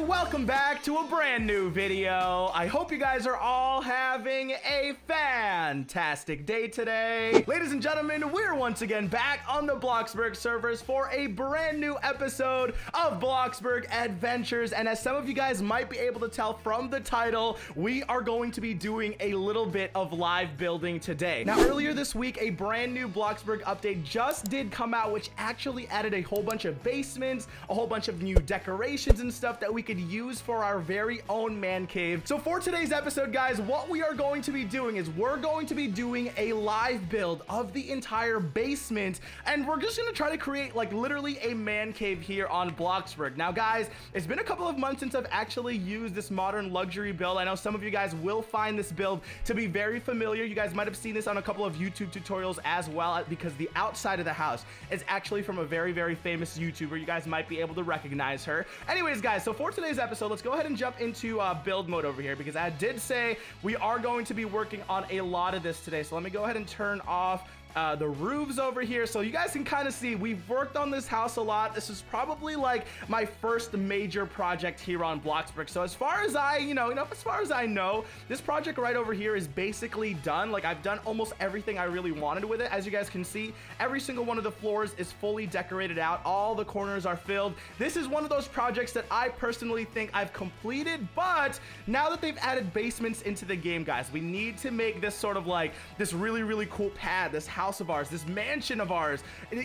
welcome back to a brand new video. I hope you guys are all having a fantastic day today. Ladies and gentlemen, we're once again back on the Bloxburg servers for a brand new episode of Bloxburg Adventures. And as some of you guys might be able to tell from the title, we are going to be doing a little bit of live building today. Now, earlier this week, a brand new Bloxburg update just did come out, which actually added a whole bunch of basements, a whole bunch of new decorations and stuff that we could use for our very own man cave. So for today's episode, guys, what we are going to be doing is we're going to be doing a live build of the entire basement, and we're just going to try to create like literally a man cave here on Bloxburg. Now, guys, it's been a couple of months since I've actually used this modern luxury build. I know some of you guys will find this build to be very familiar. You guys might have seen this on a couple of YouTube tutorials as well, because the outside of the house is actually from a very, very famous YouTuber. You guys might be able to recognize her. Anyways, guys, so for today's episode, let's go ahead and jump into build mode over here, because I did say we are going to be working on a lot of this today. So let me go ahead and turn off the roofs over here so you guys can kind of see we've worked on this house a lot. This is probably like my first major project here on Bloxburg. So as far as I as far as I know, this project right over here is basically done. Like, I've done almost everything I really wanted with it. As you guys can see, every single one of the floors is fully decorated out. All the corners are filled. This is one of those projects that I personally think I've completed, but now that they've added basements into the game, guys, we need to make this sort of like this really, really cool pad, this house of ours, this mansion of ours. We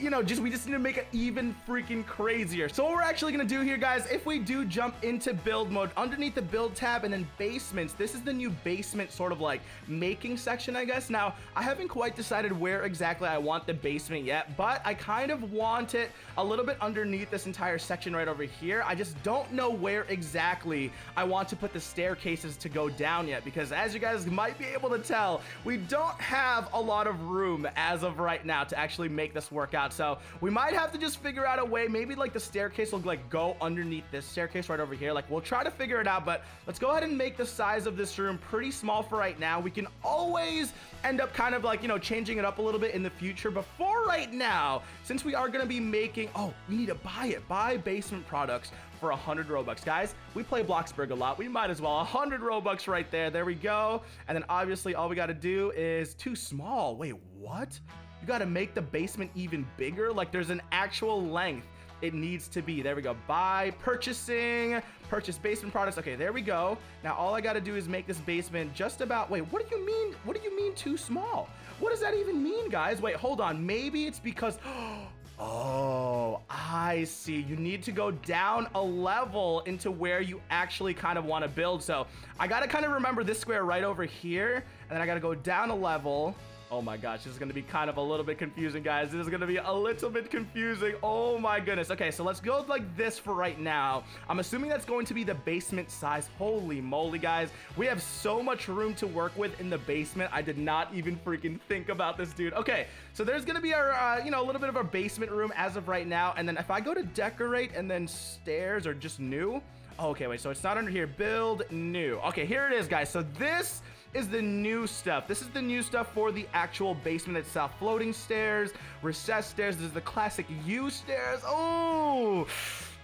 just need to make it even freaking crazier. So what we're actually gonna do here, guys, if we do jump into build mode, underneath the build tab and then basements, this is the new basement sort of like making section, I guess. Now, I haven't quite decided where exactly I want the basement yet, but I kind of want it a little bit underneath this entire section right over here. I just don't know where exactly I want to put the staircases to go down yet, because as you guys might be able to tell, we don't have a lot of room as of right now to actually make this work out. So we might have to just figure out a way. Maybe like the staircase will like go underneath this staircase right over here. Like, we'll try to figure it out, but let's go ahead and make the size of this room pretty small for right now. We can always end up kind of like, changing it up a little bit in the future. But for right now, since we are going to be making, we need to buy basement products for 100 Robux. Guys, we play Bloxburg a lot. We might as well. 100 Robux right there. There we go. And then obviously all we got to do is too small. Wait, what? You got to make the basement even bigger? Like, there's an actual length it needs to be. There we go. Buy, purchase basement products. Okay, there we go. Now all I got to do is make this basement just about, wait, what do you mean? What do you mean too small? What does that even mean, guys? Wait, hold on. Maybe it's because, oh, I see. You need to go down a level into where you actually kind of want to build. So I got to kind of remember this square right over here, and then I got to go down a level. Oh my gosh, this is going to be kind of a little bit confusing, guys. This is going to be a little bit confusing. Oh my goodness. Okay, so let's go like this for right now. I'm assuming that's going to be the basement size. Holy moly, guys. We have so much room to work with in the basement. I did not even freaking think about this, dude. Okay, so there's going to be our, a little bit of our basement room as of right now. And then if I go to decorate and then stairs or just new. Oh, okay, wait, so it's not under here. Build new. Okay, here it is, guys. So this is the new stuff. This is the new stuff for the actual basement itself. Floating stairs, recessed stairs. This is the classic U stairs. Oh,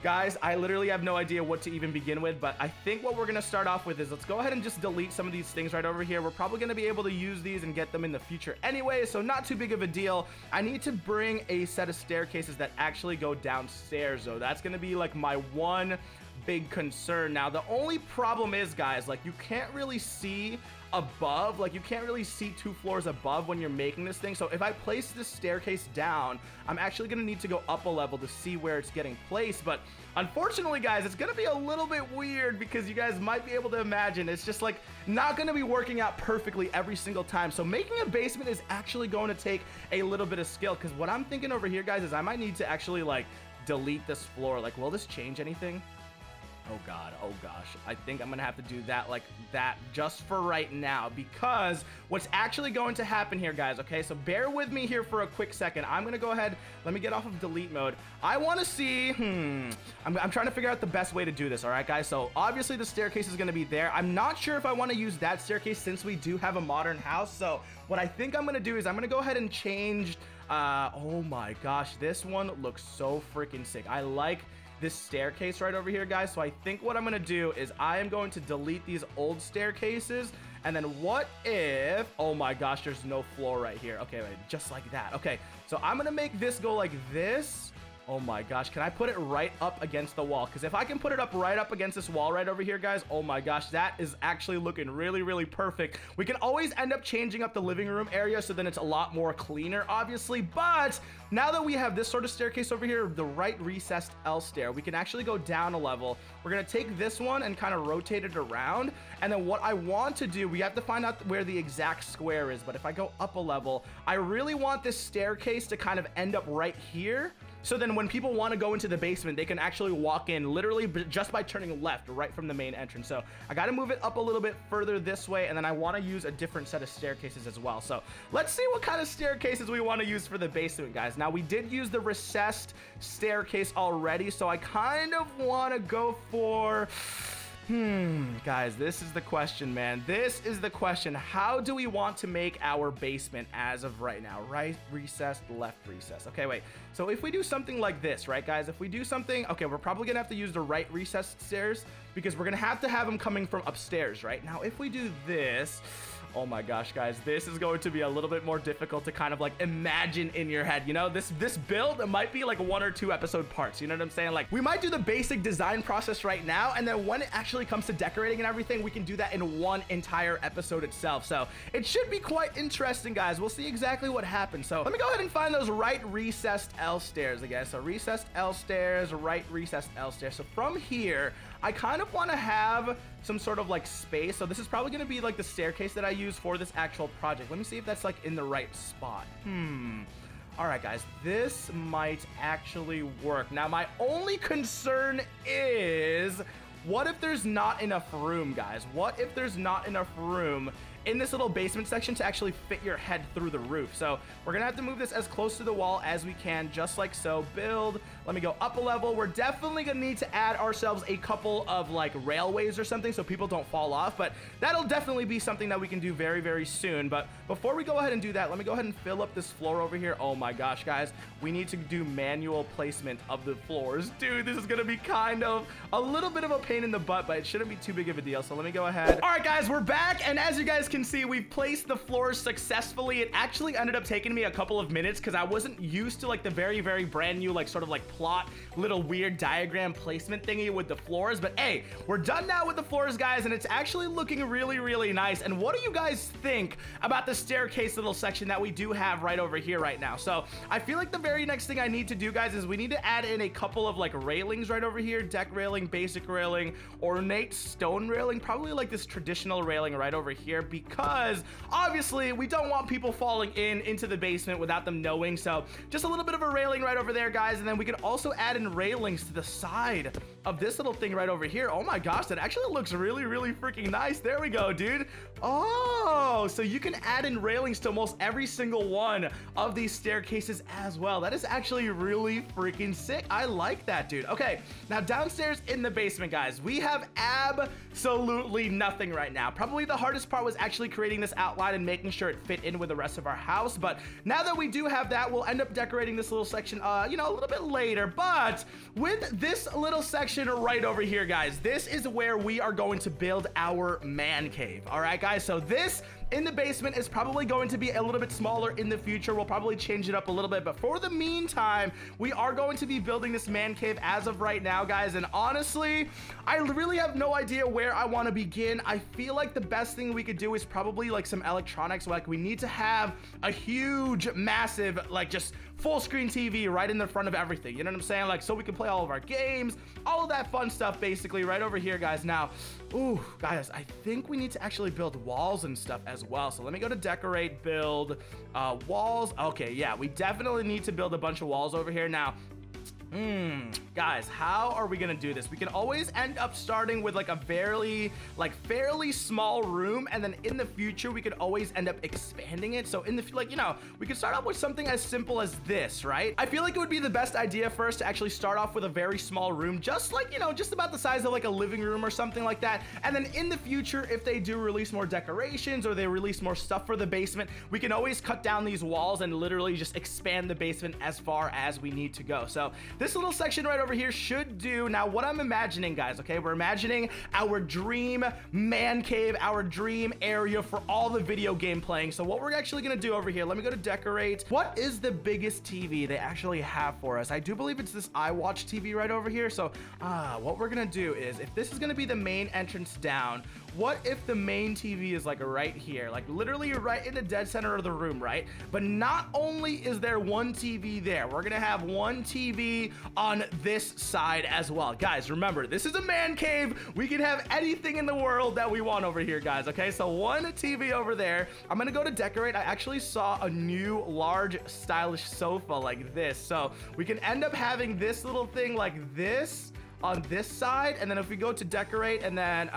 guys, I literally have no idea what to even begin with, but I think what we're going to start off with is let's go ahead and just delete some of these things right over here. We're probably going to be able to use these and get them in the future anyway, so not too big of a deal. I need to bring a set of staircases that actually go downstairs, though. That's going to be like my one big concern. Now, the only problem is, guys, like, you can't really see above. Like, you can't really see 2 floors above when you're making this thing. So if I place this staircase down, I'm actually gonna need to go up a level to see where it's getting placed. But unfortunately, guys, it's gonna be a little bit weird, because you guys might be able to imagine it's just like not gonna be working out perfectly every single time. So making a basement is actually going to take a little bit of skill, because what I'm thinking over here, guys, is I might need to actually like delete this floor. Like, will this change anything? Oh god, oh gosh, I think I'm gonna have to do that like that just for right now, because what's actually going to happen here, guys, okay, so bear with me here for a quick second. I'm gonna go ahead, let me get off of delete mode. I want to see, I'm trying to figure out the best way to do this. All right, guys, so obviously the staircase is gonna be there. I'm not sure if I want to use that staircase since we do have a modern house. So what I think I'm gonna do is I'm gonna go ahead and change, oh my gosh, this one looks so freaking sick. I like this staircase right over here, guys. So I think what I'm gonna do is I am going to delete these old staircases. And then what if, oh my gosh, there's no floor right here. Okay, wait, just like that. Okay, so I'm gonna make this go like this. Oh my gosh, can I put it right up against the wall? Because if I can put it up right up against this wall right over here, guys, oh my gosh, that is actually looking really, really perfect. We can always end up changing up the living room area, so then it's a lot more cleaner, obviously. But now that we have this sort of staircase over here, the right recessed L stair, we can actually go down a level. We're gonna take this one and kind of rotate it around. And then what I want to do, we have to find out where the exact square is. But if I go up a level, I really want this staircase to kind of end up right here. So then when people want to go into the basement, they can actually walk in literally just by turning left right from the main entrance. So I got to move it up a little bit further this way, and then I want to use a different set of staircases as well. So let's see what kind of staircases we want to use for the basement, guys. Now, we did use the recessed staircase already, so I kind of want to go for... guys, this is the question, man. This is the question. How do we want to make our basement as of right now? Right recessed, left recessed. Okay, wait. So if we do something like this, right, guys? If we do something... Okay, we're probably going to have to use the right recessed stairs because we're going to have them coming from upstairs, right? Now, if we do this... Oh my gosh, guys, this is going to be a little bit more difficult to kind of like imagine in your head. You know, this build, it might be like 1 or 2 episode parts. You know what I'm saying? Like, we might do the basic design process right now, and then when it actually comes to decorating and everything, we can do that in one entire episode itself. So it should be quite interesting, guys. We'll see exactly what happens. So let me go ahead and find those right recessed L stairs again. So recessed L stairs, right recessed L stairs. So from here, I kind of want to have some sort of like space. So this is probably going to be like the staircase that I use for this actual project. Let me see if that's like in the right spot. All right, guys, this might actually work. Now, my only concern is, what if there's not enough room, guys? What if there's not enough room in this little basement section to actually fit your head through the roof? So we're gonna have to move this as close to the wall as we can, just like so. Build. Let me go up a level. We're definitely gonna need to add ourselves a couple of like railways or something so people don't fall off, but that'll definitely be something that we can do very, very soon. But before we go ahead and do that, let me go ahead and fill up this floor over here. Oh my gosh, guys, we need to do manual placement of the floors. Dude, this is gonna be kind of a little bit of a pain in the butt, but it shouldn't be too big of a deal. So let me go ahead. All right, guys, we're back, and as you guys can see, we've placed the floors successfully. It actually ended up taking me a couple of minutes because I wasn't used to like the very, very brand new like sort of like plot little weird diagram placement thingy with the floors. But hey, we're done now with the floors, guys, and it's actually looking really, really nice. And what do you guys think about the staircase little section that we do have right over here right now? So I feel like the very next thing I need to do, guys, is we need to add in a couple of like railings right over here. Deck railing, basic railing, ornate stone railing, probably like this traditional railing right over here, because obviously we don't want people falling into the basement without them knowing. So just a little bit of a railing right over there, guys, and then we could also add in railings to the side of this little thing right over here. Oh my gosh, that actually looks really, really freaking nice. There we go, dude. Oh, so you can add in railings to almost every single one of these staircases as well. That is actually really freaking sick. I like that, dude. Okay, now downstairs in the basement, guys, we have absolutely nothing right now. Probably the hardest part was actually creating this outline and making sure it fit in with the rest of our house. But now that we do have that, we'll end up decorating this little section, you know, a little bit later. But with this little section right over here, guys, this is where we are going to build our man cave. All right, guys, so this in the basement is probably going to be a little bit smaller in the future. We'll probably change it up a little bit, but for the meantime, we are going to be building this man cave as of right now, guys. And honestly, I really have no idea where I want to begin. I feel like the best thing we could do is probably like some electronics. Like, we need to have a huge, massive, like just full screen TV right in the front of everything. You know what I'm saying? Like, so we can play all of our games, all of that fun stuff, basically right over here, guys. Now, ooh, guys, I think we need to actually build walls and stuff as well. So let me go to decorate, build walls. Okay, yeah, we definitely need to build a bunch of walls over here. Now, guys, how are we gonna do this? We can always end up starting with like a fairly small room, and then in the future we could always end up expanding it. So in the like, you know, we could start off with something as simple as this, right? I feel like it would be the best idea first to actually start off with a very small room, just like, you know, just about the size of like a living room or something like that. And then in the future, if they do release more decorations or they release more stuff for the basement, we can always cut down these walls and literally just expand the basement as far as we need to go. So this little section right over here should do. Now, what I'm imagining, guys, okay, we're imagining our dream man cave, our dream area for all the video game playing. So what we're actually gonna do over here, let me go to decorate. What is the biggest TV they actually have for us? I do believe it's this iWatch TV right over here. So what we're gonna do is, if this is gonna be the main entrance down, what if the main TV is like right here, like literally right in the dead center of the room, right? But not only is there one TV there, we're gonna have one TV on this side as well. Guys, remember, this is a man cave. We can have anything in the world that we want over here, guys, okay? So one TV over there. I'm gonna go to decorate. I actually saw a new large stylish sofa like this. So we can end up having this little thing like this on this side, and then if we go to decorate, and then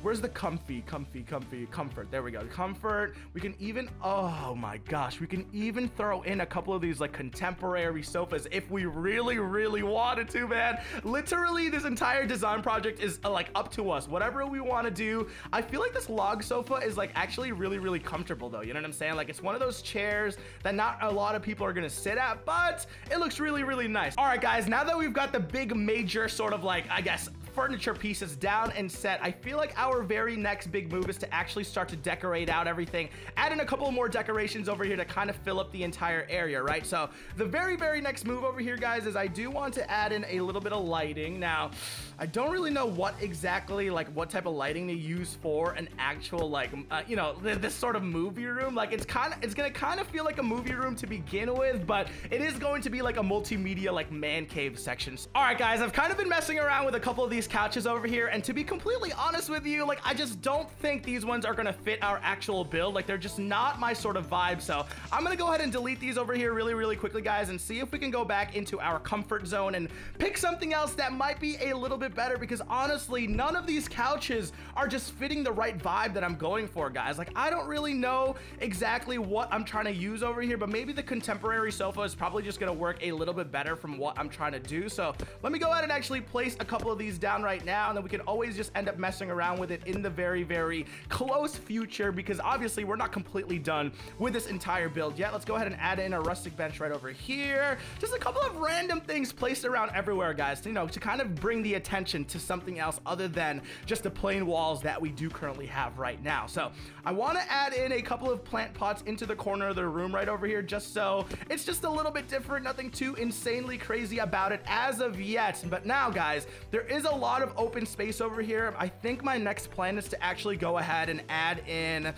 where's the comfort? There we go, comfort. We can even, oh my gosh, we can even throw in a couple of these like contemporary sofas if we really wanted to, man. Literally, this entire design project is like up to us, whatever we want to do. I feel like this log sofa is like actually really comfortable though, you know what I'm saying? Like, it's one of those chairs that not a lot of people are gonna sit at, but it looks really nice. All right, guys, now that we've got the big major sort of like, I guess, furniture pieces down and set, I feel like our very next big move is to actually start to decorate out everything, add in a couple more decorations over here to kind of fill up the entire area, right? So the very next move over here, guys, is I do want to add in a little bit of lighting. Now, I don't really know what exactly, like what type of lighting to use for an actual like you know, this sort of movie room. Like, it's gonna kind of feel like a movie room to begin with, but it is going to be like a multimedia like man cave sections. All right, guys, I've kind of been messing around with a couple of these couches over here, and to be completely honest with you, like, I just don't think these ones are gonna fit our actual build. Like, they're just not my sort of vibe. So I'm gonna go ahead and delete these over here really quickly, guys, and see if we can go back into our comfort zone and pick something else that might be a little bit better, because honestly, none of these couches are just fitting the right vibe that I'm going for, guys. Like, I don't really know exactly what I'm trying to use over here, but maybe the contemporary sofa is probably just gonna work a little bit better from what I'm trying to do. So let me go ahead and actually place a couple of these down right now, and then we can always just end up messing around with it in the very close future, because obviously we're not completely done with this entire build yet. Let's go ahead and add in a rustic bench right over here. Just a couple of random things placed around everywhere, guys, you know, to kind of bring the attention to something else other than just the plain walls that we do currently have right now. So I want to add in a couple of plant pots into the corner of the room right over here, just so it's just a little bit different. Nothing too insanely crazy about it as of yet. But now, guys, there is a lot of open space over here. I think my next plan is to actually go ahead and add in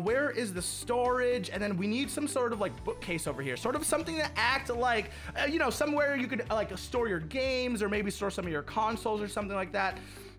where is the storage, and then we need some sort of like bookcase over here, sort of something to act like you know, somewhere you could like store your games, or maybe store some of your consoles or something like that.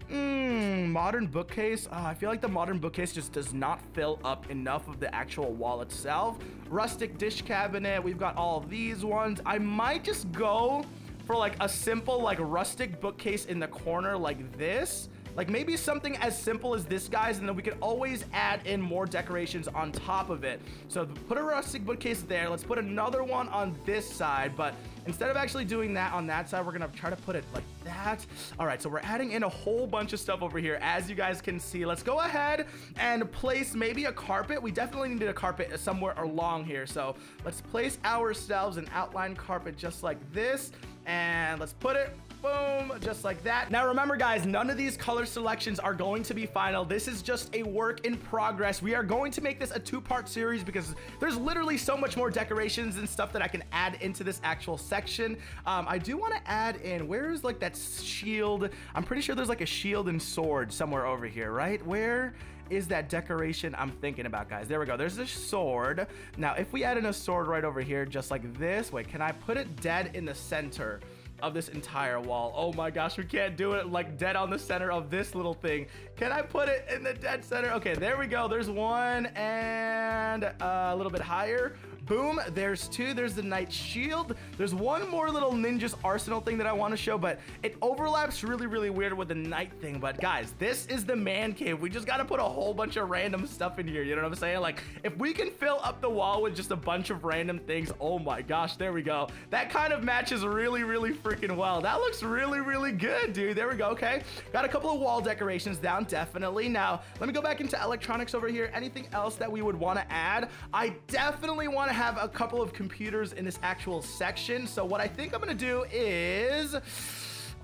Modern bookcase. I feel like the modern bookcase just does not fill up enough of the actual wall itself. Rustic dish cabinet. We've got all of these ones. I might just go for like a simple like rustic bookcase in the corner like this. Like, maybe something as simple as this, guys, and then we can always add in more decorations on top of it. So put a rustic bookcase there. Let's put another one on this side, but instead of actually doing that on that side, we're gonna try to put it like that. All right, so we're adding in a whole bunch of stuff over here, as you guys can see. Let's go ahead and place maybe a carpet. We definitely needed a carpet somewhere along here, so let's place ourselves an outline carpet just like this, and let's put it, boom, just like that. Now remember, guys, none of these color selections are going to be final. This is just a work in progress. We are going to make this a two-part series because there's literally so much more decorations and stuff that I can add into this actual section. I do want to add in, where is like that shield? I'm pretty sure there's like a shield and sword somewhere over here, right? Where is that decoration I'm thinking about, guys? There we go. There's a sword. Now, if we add in a sword right over here, just like this, wait, can I put it dead in the center of this entire wall? Oh my gosh, we can't do it like dead on the center of this little thing. Can I put it in the dead center? Okay, there we go. There's one, and a little bit higher. Boom, there's two. There's the knight shield. There's one more little ninja's arsenal thing that I want to show, but it overlaps really weird with the knight thing. But guys, this is the man cave. We just got to put a whole bunch of random stuff in here, you know what I'm saying? Like, if we can fill up the wall with just a bunch of random things, oh my gosh, there we go. That kind of matches really freaking well. That looks really good, dude. There we go. Okay, got a couple of wall decorations down, definitely. Now let me go back into electronics over here. Anything else that we would want to add? I definitely want to have a couple of computers in this actual section. So what I think I'm gonna do is,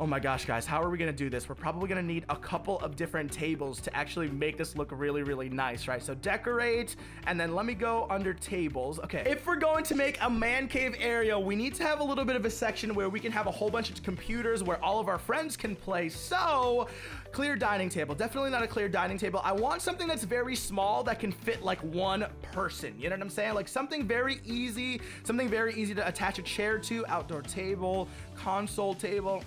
oh my gosh, guys, how are we gonna do this? We're probably gonna need a couple of different tables to actually make this look really, really nice, right? So decorate, and then let me go under tables. Okay, if we're going to make a man cave area, we need to have a little bit of a section where we can have a whole bunch of computers where all of our friends can play. So clear dining table, definitely not a clear dining table. I want something that's very small that can fit like one person. You know what I'm saying? Like something very easy to attach a chair to. Outdoor table, console table.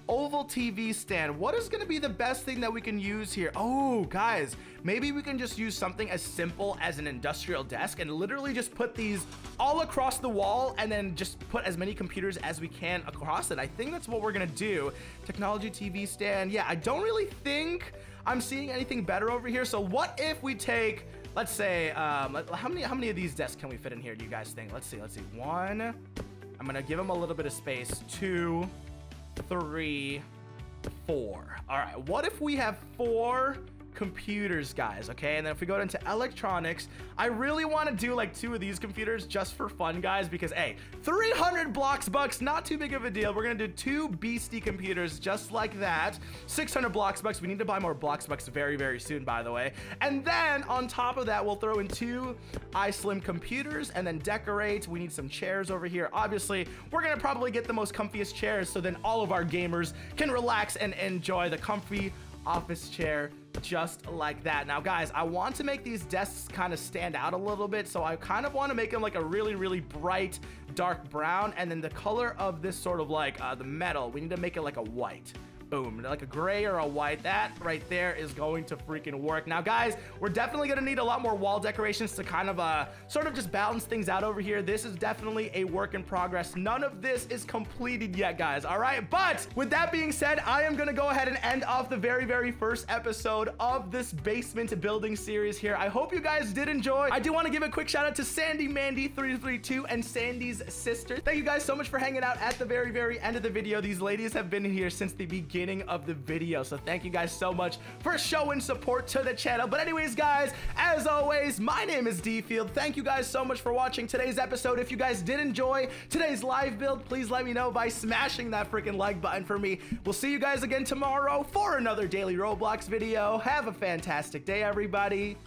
Oval TV stand. What is gonna be the best thing that we can use here? Oh, guys, maybe we can just use something as simple as an industrial desk and literally just put these all across the wall and then just put as many computers as we can across it. I think that's what we're gonna do. Technology TV stand. Yeah, I don't really think I'm seeing anything better over here. So what if we take, let's say, how many of these desks can we fit in here, do you guys think? Let's see. One. I'm gonna give them a little bit of space. 2, 3, 4. All right, what if we have 4 computers, guys? Okay, and then if we go into electronics, I really want to do like 2 of these computers just for fun, guys, because hey, 300 Bloxbucks, not too big of a deal. We're gonna do 2 beastie computers just like that. 600 Bloxbucks. We need to buy more Bloxbucks very, very soon, by the way. And then on top of that, we'll throw in 2 iSlim computers and then decorate. We need some chairs over here. Obviously, we're gonna probably get the most comfiest chairs so then all of our gamers can relax and enjoy the comfy office chair just like that. Now, guys, I want to make these desks kind of stand out a little bit, so I kind of want to make them like a really, really bright dark brown, and then the color of this sort of like the metal, we need to make it like a white. Boom, like a gray or a white. That right there is going to freaking work. Now, guys, we're definitely gonna need a lot more wall decorations to kind of sort of just balance things out over here. This is definitely a work in progress. None of this is completed yet, guys, all right? But with that being said, I am gonna go ahead and end off the very, very first episode of this basement building series here. I hope you guys did enjoy. I do want to give a quick shout out to Sandy Mandy 332 and Sandy's sister. Thank you guys so much for hanging out at the very, very end of the video. These ladies have been here since the beginning of the video, so thank you guys so much for showing support to the channel. But anyways, guys, as always, my name is DField. Thank you guys so much for watching today's episode. If you guys did enjoy today's live build, please let me know by smashing that freaking like button for me. We'll see you guys again tomorrow for another daily Roblox video. Have a fantastic day, everybody.